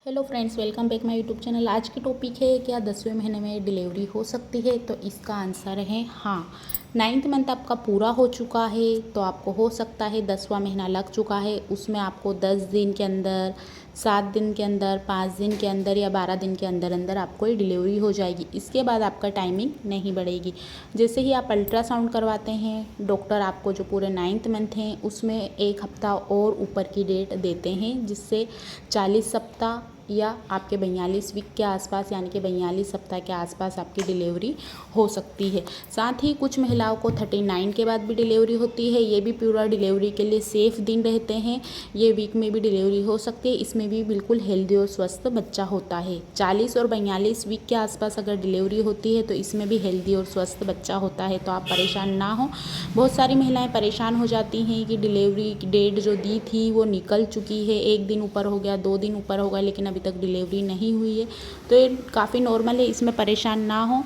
Hello friends, welcome back my YouTube channel. आज की topic है क्या 10वें महीने में डिलीवरी हो सकती है। तो इसका आंसर है हाँ। 9th मंथ आपका पूरा हो चुका है तो आपको हो सकता है। 10वां महीना लग चुका है, उसमें आपको 10 दिन के अंदर, 7 दिन के अंदर, 5 दिन के अंदर या 12 दिन के अंदर अंदर आपको ये डिलीवरी हो जाएगी। इसके बाद आपका टाइमिंग नहीं बढ़ेगी। जैसे ही आप अल्ट्रासाउंड करवाते हैं, डॉक्टर आपको जो पूरे 9th मंथ हैं उसमें 1 हफ्ता और ऊपर की डेट देते हैं, जिससे 40 सप्ताह या आपके 42 वीक के आसपास यानी कि 42 सप्ताह के आसपास आपकी डिलीवरी हो सकती है। साथ ही कुछ महिलाओं को 39 के बाद भी डिलीवरी होती है। ये भी पूरा डिलीवरी के लिए सेफ़ दिन रहते हैं। ये वीक में भी डिलीवरी हो सकती है। इसमें भी बिल्कुल हेल्दी और स्वस्थ बच्चा होता है। 40 और 42 वीक के आसपास अगर डिलीवरी होती है तो इसमें भी हेल्दी और स्वस्थ बच्चा होता है। तो आप परेशान ना हो। बहुत सारी महिलाएं परेशान हो जाती हैं कि डिलीवरी डेट जो दी थी वो निकल चुकी है, 1 दिन ऊपर हो गया, 2 दिन ऊपर हो गया, लेकिन अभी तक डिलीवरी नहीं हुई है। तो ये काफ़ी नॉर्मल है, इसमें परेशान ना हो।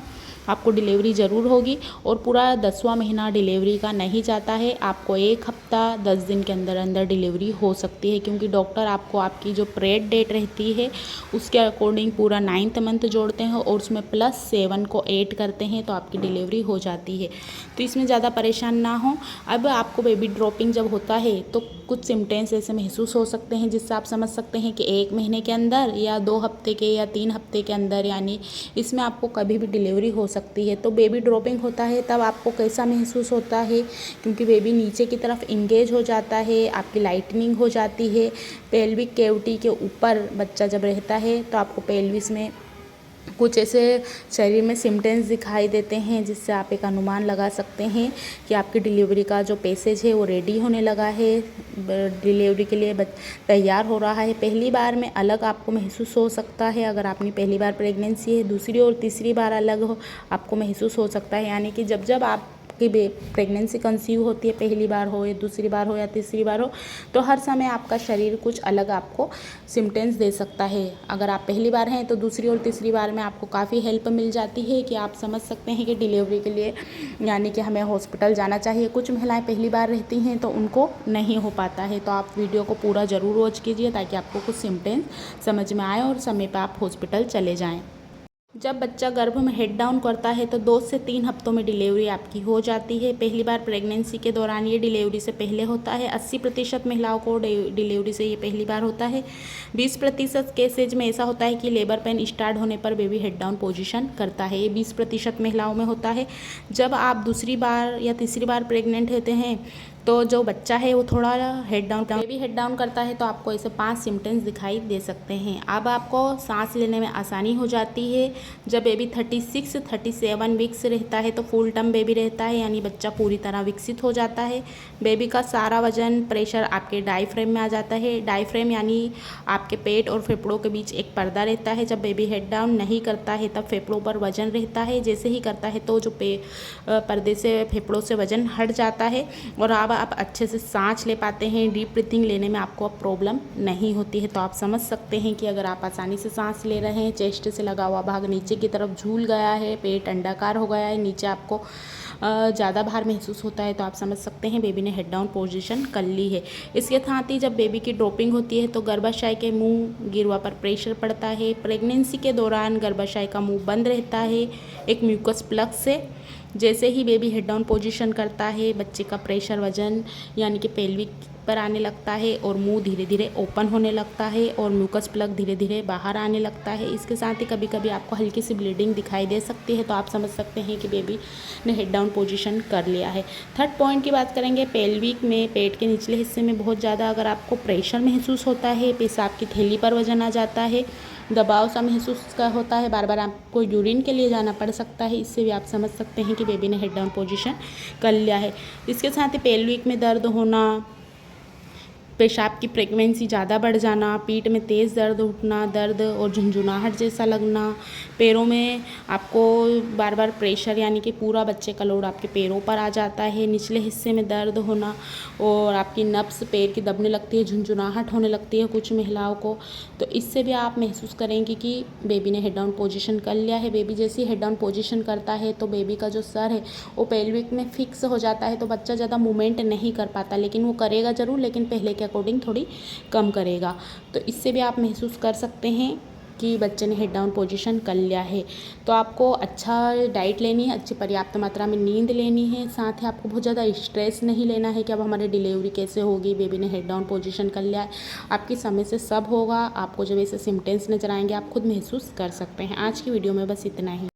आपको डिलीवरी ज़रूर होगी और पूरा 10वां महीना डिलीवरी का नहीं जाता है। आपको 1 हफ्ता 10 दिन के अंदर अंदर डिलीवरी हो सकती है, क्योंकि डॉक्टर आपको आपकी जो पीरियड डेट रहती है उसके अकॉर्डिंग पूरा 9th मंथ जोड़ते हैं और उसमें +7 को ऐड करते हैं तो आपकी डिलीवरी हो जाती है। तो इसमें ज़्यादा परेशान ना हो। अब आपको बेबी ड्रॉपिंग जब होता है तो कुछ सिम्टम्स ऐसे महसूस हो सकते हैं, जिससे आप समझ सकते हैं कि 1 महीने के अंदर या 2 हफ्ते के या 3 हफ्ते के अंदर, यानी इसमें आपको कभी भी डिलीवरी हो सकती है। तो बेबी ड्रॉपिंग होता है तब आपको कैसा महसूस होता है, क्योंकि बेबी नीचे की तरफ इंगेज हो जाता है, आपकी लाइटनिंग हो जाती है। पेल्विक कैविटी के ऊपर बच्चा जब रहता है तो आपको पेल्विस में कुछ ऐसे शरीर में सिम्टम्स दिखाई देते हैं, जिससे आप एक अनुमान लगा सकते हैं कि आपकी डिलीवरी का जो पैसेज है वो रेडी होने लगा है, डिलीवरी के लिए तैयार हो रहा है। पहली बार में अलग आपको महसूस हो सकता है अगर आपने पहली बार प्रेगनेंसी है, दूसरी और तीसरी बार अलग हो आपको महसूस हो सकता है। यानी कि जब जब आप की प्रेगनेंसी कंसीव होती है, पहली बार हो या दूसरी बार हो या तीसरी बार हो, तो हर समय आपका शरीर कुछ अलग आपको सिम्टम्स दे सकता है। अगर आप पहली बार हैं तो दूसरी और तीसरी बार में आपको काफ़ी हेल्प मिल जाती है कि आप समझ सकते हैं कि डिलीवरी के लिए यानी कि हमें हॉस्पिटल जाना चाहिए। कुछ महिलाएं पहली बार रहती हैं तो उनको नहीं हो पाता है। तो आप वीडियो को पूरा ज़रूर वॉच कीजिए ताकि आपको कुछ सिम्टम्स समझ में आए और समय पर आप हॉस्पिटल चले जाएँ। जब बच्चा गर्भ में हेड डाउन करता है तो 2 से 3 हफ्तों में डिलीवरी आपकी हो जाती है। पहली बार प्रेगनेंसी के दौरान ये डिलीवरी से पहले होता है। 80% महिलाओं को डिलीवरी से ये पहली बार होता है। 20% केसेज में ऐसा होता है कि लेबर पेन स्टार्ट होने पर बेबी हेड डाउन पोजीशन करता है। ये 20% महिलाओं में होता है। जब आप दूसरी बार या तीसरी बार प्रेग्नेंट होते हैं तो जो बच्चा है वो थोड़ा बेबी हेड डाउन करता है तो आपको ऐसे 5 सिम्टम्स दिखाई दे सकते हैं। अब आपको सांस लेने में आसानी हो जाती है। जब बेबी 36-37 वीक्स रहता है तो फुल टर्म बेबी रहता है, यानी बच्चा पूरी तरह विकसित हो जाता है। बेबी का सारा वजन प्रेशर आपके डायफ्रेम में आ जाता है। डायफ्रेम यानी आपके पेट और फेफड़ों के बीच एक पर्दा रहता है। जब बेबी हेड डाउन नहीं करता है तब फेफड़ों पर वजन रहता है। जैसे ही करता है तो जो पर्दे से फेफड़ों से वजन हट जाता है और अब आप अच्छे से सांस ले पाते हैं। डीप ब्रीथिंग लेने में आपको अब प्रॉब्लम नहीं होती है। तो आप समझ सकते हैं कि अगर आप आसानी से सांस ले रहे हैं, चेस्ट से लगा हुआ भाग नीचे की तरफ झूल गया है, पेट अंडाकार हो गया है, नीचे आपको ज़्यादा भार महसूस होता है, तो आप समझ सकते हैं बेबी ने हेड डाउन पोजीशन कर ली है। इसके साथ ही जब बेबी की ड्रॉपिंग होती है तो गर्भाशय के मुंह गिरवा पर प्रेशर पड़ता है। प्रेगनेंसी के दौरान गर्भाशय का मुंह बंद रहता है एक म्यूकस प्लग से। जैसे ही बेबी हेड डाउन पोजीशन करता है, बच्चे का प्रेशर वजन यानी कि पेल्विक पर आने लगता है और मुंह धीरे धीरे ओपन होने लगता है और म्यूकस प्लग धीरे धीरे बाहर आने लगता है। इसके साथ ही कभी कभी आपको हल्की सी ब्लीडिंग दिखाई दे सकती है, तो आप समझ सकते हैं कि बेबी ने हेड डाउन पोजीशन कर लिया है। थर्ड पॉइंट की बात करेंगे, पेल्विक में पेट के निचले हिस्से में बहुत ज़्यादा अगर आपको प्रेशर महसूस होता है, पेशाब की थैली पर वजन आ जाता है, दबाव सा महसूस का होता है, बार बार आपको यूरिन के लिए जाना पड़ सकता है, इससे भी आप समझ सकते हैं कि बेबी ने हेड डाउन पोजीशन कर लिया है। इसके साथ ही पेल्विक में दर्द होना, पेशाब की फ्रीक्वेंसी ज़्यादा बढ़ जाना, पीठ में तेज़ दर्द उठना, दर्द और झुंझुनाहट जैसा लगना, पैरों में आपको बार बार प्रेशर यानी कि पूरा बच्चे का लोड आपके पैरों पर आ जाता है, निचले हिस्से में दर्द होना और आपकी नब्स पैर की दबने लगती है, झुंझुनाहट होने लगती है कुछ महिलाओं को। तो इससे भी आप महसूस करेंगे कि बेबी ने हेड डाउन पोजीशन कर लिया है। बेबी जैसे ही हेड डाउन पोजीशन करता है तो बेबी का जो सर है वो पेल्विक में फिक्स हो जाता है, तो बच्चा ज़्यादा मूवमेंट नहीं कर पाता, लेकिन वो करेगा ज़रूर, लेकिन पहले के अकॉर्डिंग थोड़ी कम करेगा। तो इससे भी आप महसूस कर सकते हैं कि बच्चे ने हेड डाउन पोजीशन कर लिया है। तो आपको अच्छा डाइट लेनी है, अच्छी पर्याप्त मात्रा में नींद लेनी है, साथ ही आपको बहुत ज़्यादा स्ट्रेस नहीं लेना है कि अब हमारी डिलीवरी कैसे होगी, बेबी ने हेड डाउन पोजीशन कर लिया है। आपकी समय से सब होगा। आपको जब ऐसे सिम्टम्स नज़र आएंगे आप खुद महसूस कर सकते हैं। आज की वीडियो में बस इतना ही।